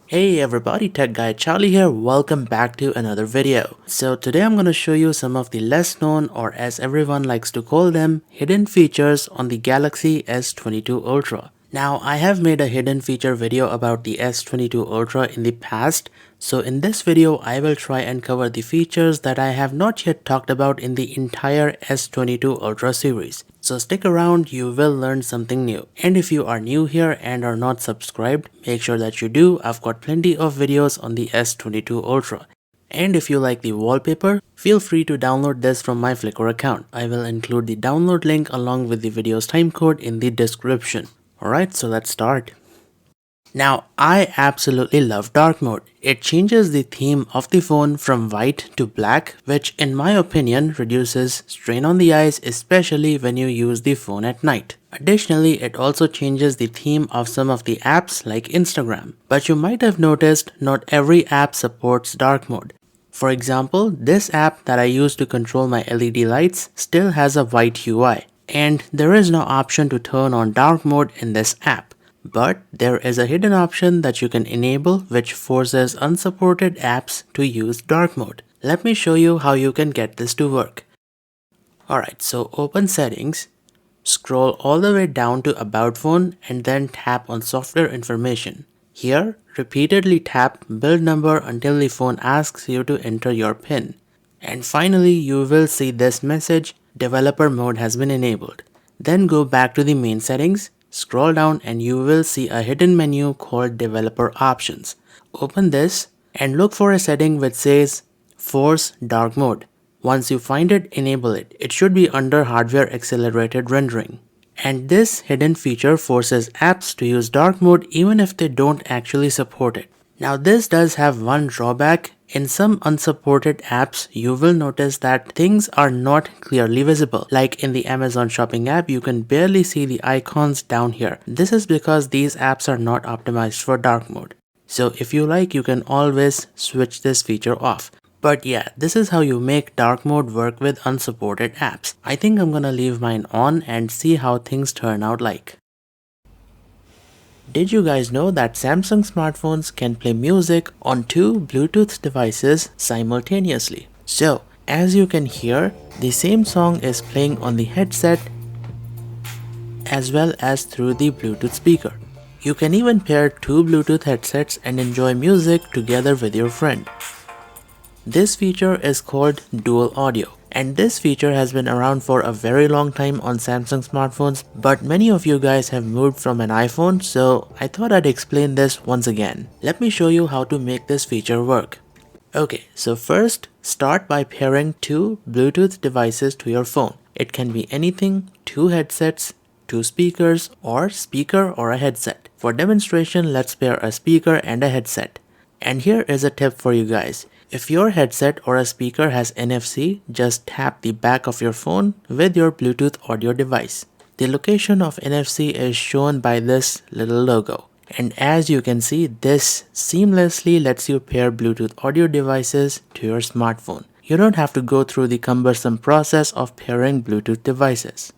Hey everybody, Tech Guy Charlie here, welcome back to another video. So today I'm going to show you some of the less known, or as everyone likes to call them, hidden features on the Galaxy S22 Ultra. Now I have made a hidden feature video about the S22 Ultra in the past, so in this video I will try and cover the features that I have not yet talked about in the entire S22 Ultra series. So stick around, you will learn something new. And if you are new here and are not subscribed, make sure that you do. I've got plenty of videos on the S22 Ultra. And if you like the wallpaper, feel free to download this from my Flickr account. I will include the download link along with the video's timecode in the description. Alright, so let's start. Now, I absolutely love dark mode. It changes the theme of the phone from white to black, which in my opinion reduces strain on the eyes, especially when you use the phone at night. Additionally, it also changes the theme of some of the apps like Instagram. But you might have noticed not every app supports dark mode. For example, this app that I use to control my LED lights still has a white UI, and there is no option to turn on dark mode in this app. But there is a hidden option that you can enable which forces unsupported apps to use dark mode. Let me show you how you can get this to work. Alright, so open settings, scroll all the way down to about phone and then tap on software information. Here, repeatedly tap build number until the phone asks you to enter your PIN. And finally, you will see this message, developer mode has been enabled. Then go back to the main settings. Scroll down and you will see a hidden menu called Developer Options. Open this and look for a setting which says Force Dark Mode. Once you find it, enable it. It should be under Hardware Accelerated Rendering. And this hidden feature forces apps to use dark mode even if they don't actually support it. Now this does have one drawback. In some unsupported apps, you will notice that things are not clearly visible. Like in the Amazon shopping app, you can barely see the icons down here. This is because these apps are not optimized for dark mode. So if you like, you can always switch this feature off. But yeah, this is how you make dark mode work with unsupported apps. I think I'm gonna leave mine on and see how things turn out like. Did you guys know that Samsung smartphones can play music on two Bluetooth devices simultaneously? So, as you can hear, the same song is playing on the headset as well as through the Bluetooth speaker. You can even pair two Bluetooth headsets and enjoy music together with your friend. This feature is called dual audio. And this feature has been around for a very long time on Samsung smartphones, but many of you guys have moved from an iPhone, so I thought I'd explain this once again. Let me show you how to make this feature work. Okay, so first, start by pairing two Bluetooth devices to your phone. It can be anything, two headsets, two speakers, or speaker or a headset. For demonstration, let's pair a speaker and a headset. And here is a tip for you guys. If your headset or a speaker has NFC, just tap the back of your phone with your Bluetooth audio device. The location of NFC is shown by this little logo. And as you can see, this seamlessly lets you pair Bluetooth audio devices to your smartphone. You don't have to go through the cumbersome process of pairing Bluetooth devices.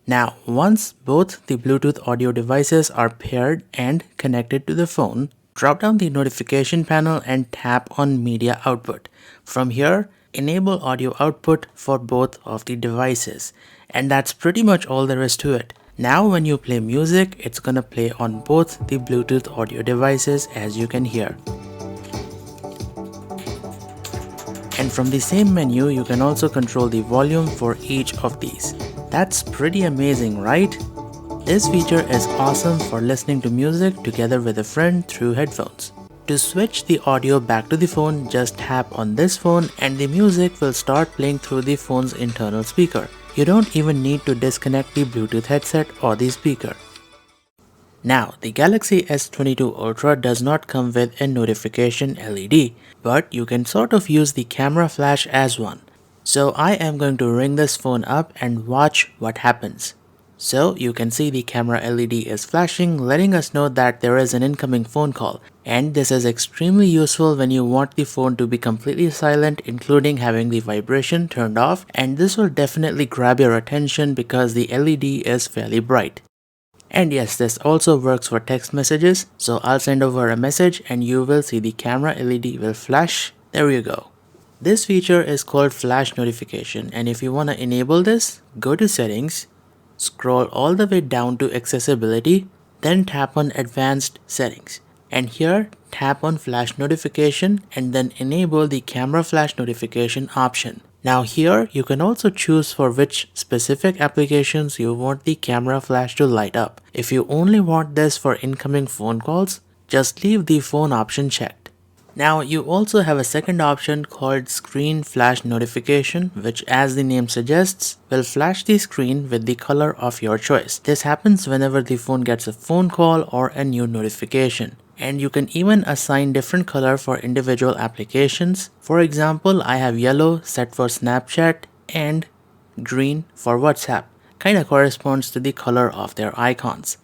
Now, once both the Bluetooth audio devices are paired and connected to the phone, drop down the notification panel and tap on media output. From here, enable audio output for both of the devices. And that's pretty much all there is to it. Now when you play music, it's gonna play on both the Bluetooth audio devices as you can hear. And from the same menu, you can also control the volume for each of these. That's pretty amazing, right? This feature is awesome for listening to music together with a friend through headphones. To switch the audio back to the phone, just tap on this phone and the music will start playing through the phone's internal speaker. You don't even need to disconnect the Bluetooth headset or the speaker. Now, the Galaxy S22 Ultra does not come with a notification LED, but you can sort of use the camera flash as one. So I am going to ring this phone up and watch what happens. So you can see the camera LED is flashing, letting us know that there is an incoming phone call. And this is extremely useful when you want the phone to be completely silent, including having the vibration turned off, and this will definitely grab your attention because the LED is fairly bright. And yes, this also works for text messages. So I'll send over a message and you will see the camera LED will flash. There you go. This feature is called flash notification, and if you want to enable this, go to settings, scroll all the way down to accessibility, then tap on advanced settings. And here tap on flash notification and then enable the camera flash notification option. Now here you can also choose for which specific applications you want the camera flash to light up. If you only want this for incoming phone calls, just leave the phone option checked. Now you also have a second option called screen flash notification, which as the name suggests will flash the screen with the color of your choice. This happens whenever the phone gets a phone call or a new notification. And you can even assign different color for individual applications. For example, I have yellow set for Snapchat and green for WhatsApp. Kinda corresponds to the color of their icons.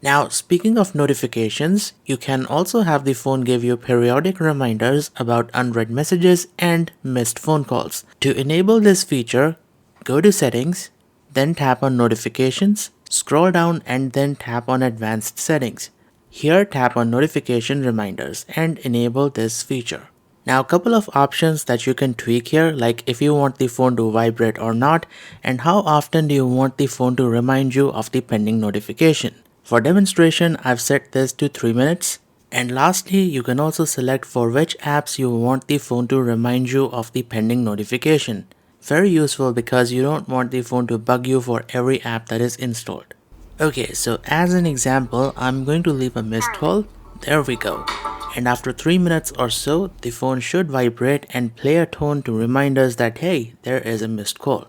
Now, speaking of notifications, you can also have the phone give you periodic reminders about unread messages and missed phone calls. To enable this feature, go to settings, then tap on notifications, scroll down and then tap on advanced settings. Here tap on notification reminders and enable this feature. Now a couple of options that you can tweak here, like if you want the phone to vibrate or not, and how often do you want the phone to remind you of the pending notification. For demonstration, I've set this to 3 minutes. And lastly, you can also select for which apps you want the phone to remind you of the pending notification. Very useful because you don't want the phone to bug you for every app that is installed. Okay, so as an example, I'm going to leave a missed call. There we go. And after 3 minutes or so, the phone should vibrate and play a tone to remind us that hey, there is a missed call.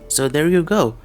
So there you go.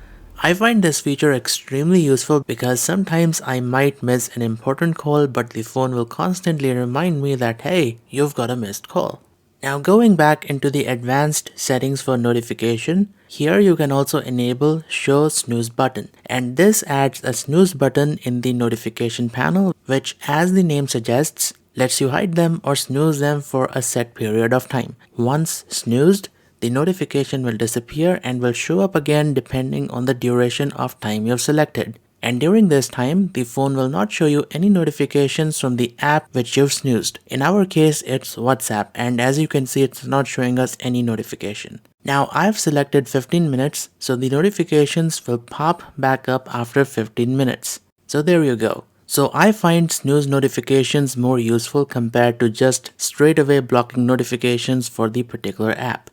I find this feature extremely useful because sometimes I might miss an important call, but the phone will constantly remind me that hey, you've got a missed call. Now going back into the advanced settings for notification, here you can also enable show snooze button, and this adds a snooze button in the notification panel, which as the name suggests, lets you hide them or snooze them for a set period of time. Once snoozed, the notification will disappear and will show up again depending on the duration of time you've selected. And during this time, the phone will not show you any notifications from the app which you've snoozed. In our case, it's WhatsApp, and as you can see, it's not showing us any notification. Now I've selected 15 minutes, so the notifications will pop back up after 15 minutes. So there you go. So I find snooze notifications more useful compared to just straight away blocking notifications for the particular app.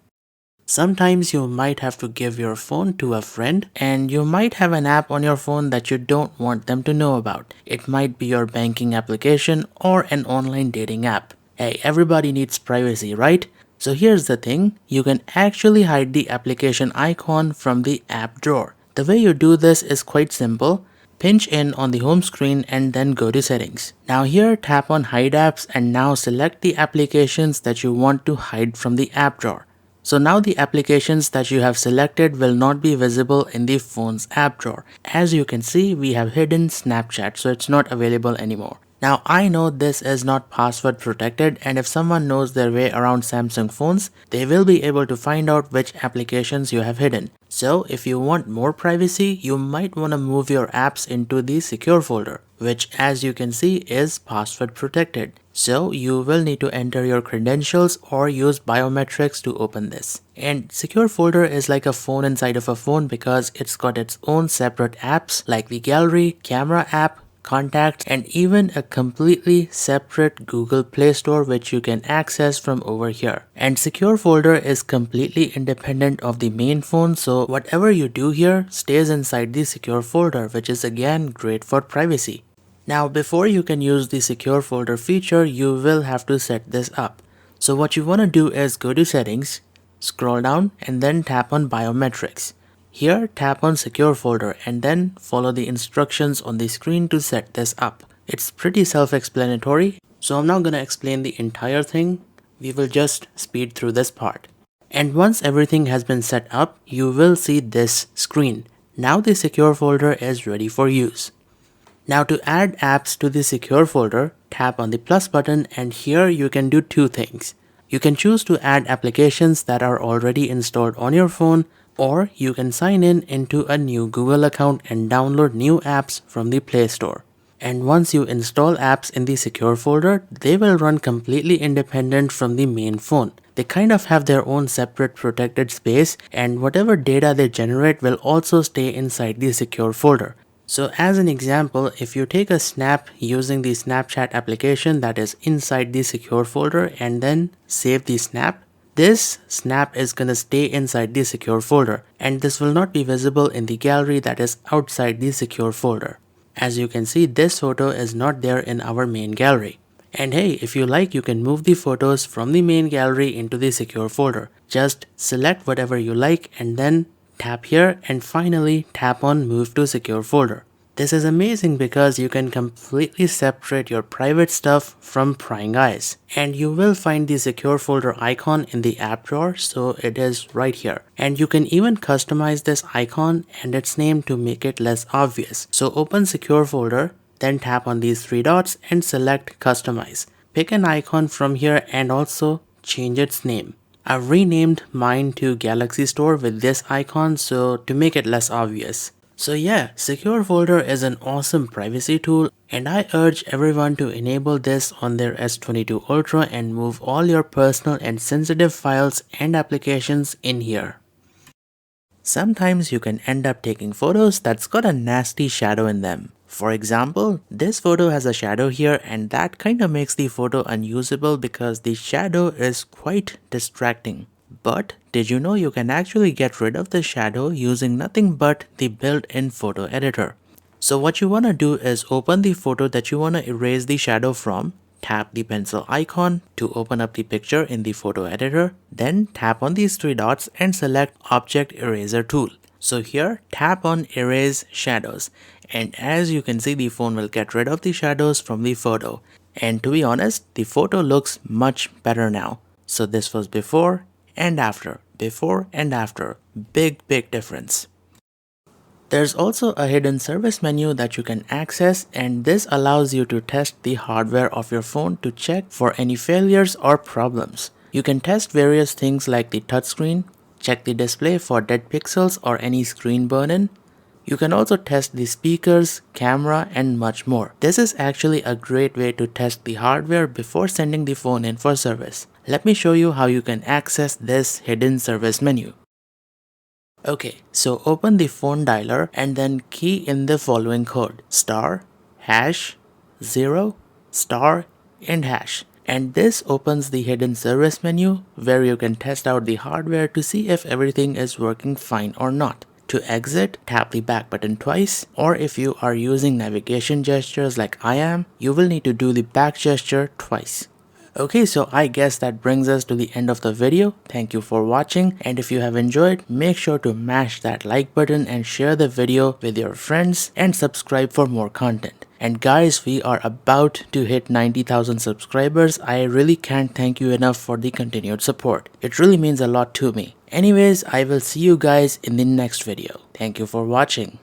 Sometimes you might have to give your phone to a friend and you might have an app on your phone that you don't want them to know about. It might be your banking application or an online dating app. Hey, everybody needs privacy, right? So here's the thing, you can actually hide the application icon from the app drawer. The way you do this is quite simple. Pinch in on the home screen and then go to settings. Now here tap on hide apps and now select the applications that you want to hide from the app drawer. So now the applications that you have selected will not be visible in the phone's app drawer. As you can see, we have hidden Snapchat, so it's not available anymore. Now I know this is not password protected, and if someone knows their way around Samsung phones, they will be able to find out which applications you have hidden. So if you want more privacy, you might want to move your apps into the secure folder, which as you can see is password protected. So you will need to enter your credentials or use biometrics to open this. And secure folder is like a phone inside of a phone because it's got its own separate apps like the gallery, camera app, contacts, and even a completely separate Google Play Store which you can access from over here. And secure folder is completely independent of the main phone, so whatever you do here stays inside the secure folder, which is again great for privacy. Now before you can use the secure folder feature, you will have to set this up. So what you want to do is go to settings, scroll down and then tap on biometrics. Here tap on secure folder and then follow the instructions on the screen to set this up. It's pretty self-explanatory, so I'm not going to explain the entire thing. We will just speed through this part. And once everything has been set up, you will see this screen. Now the secure folder is ready for use. Now to add apps to the secure folder, tap on the plus button and here you can do two things. You can choose to add applications that are already installed on your phone, Or you can sign in into a new Google account and download new apps from the Play Store. And once you install apps in the secure folder, they will run completely independent from the main phone. They kind of have their own separate protected space, and whatever data they generate will also stay inside the secure folder. So as an example, if you take a snap using the Snapchat application that is inside the secure folder and then save the snap, this snap is gonna stay inside the secure folder, and this will not be visible in the gallery that is outside the secure folder. As you can see, this photo is not there in our main gallery. And hey, if you like, you can move the photos from the main gallery into the secure folder. Just select whatever you like and then tap here and finally tap on Move to Secure Folder. This is amazing because you can completely separate your private stuff from prying eyes. And you will find the secure folder icon in the app drawer, so it is right here. And you can even customize this icon and its name to make it less obvious. So open secure folder, then tap on these three dots and select Customize. Pick an icon from here and also change its name. I've renamed mine to Galaxy Store with this icon so to make it less obvious. So yeah, Secure Folder is an awesome privacy tool, and I urge everyone to enable this on their S22 Ultra and move all your personal and sensitive files and applications in here. Sometimes you can end up taking photos that's got a nasty shadow in them. For example, this photo has a shadow here, and that kinda makes the photo unusable because the shadow is quite distracting. But did you know you can actually get rid of the shadow using nothing but the built-in photo editor? So what you wanna do is open the photo that you wanna erase the shadow from, tap the pencil icon to open up the picture in the photo editor, then tap on these three dots and select Object Eraser tool. So here, tap on Erase Shadows, and as you can see, the phone will get rid of the shadows from the photo. And to be honest, the photo looks much better now. So this was before and after, big difference. There's also a hidden service menu that you can access, and this allows you to test the hardware of your phone to check for any failures or problems. You can test various things like the touchscreen, check the display for dead pixels or any screen burn-in. You can also test the speakers, camera, and much more. This is actually a great way to test the hardware before sending the phone in for service. Let me show you how you can access this hidden service menu. Okay, so open the phone dialer and then key in the following code: *#0* and #. And this opens the hidden service menu where you can test out the hardware to see if everything is working fine or not. To exit, tap the back button twice, or if you are using navigation gestures like I am, you will need to do the back gesture twice. Okay, so I guess that brings us to the end of the video. Thank you for watching, and if you have enjoyed, make sure to mash that like button and share the video with your friends and subscribe for more content. And guys, we are about to hit 90,000 subscribers. I really can't thank you enough for the continued support. It really means a lot to me. Anyways, I will see you guys in the next video. Thank you for watching.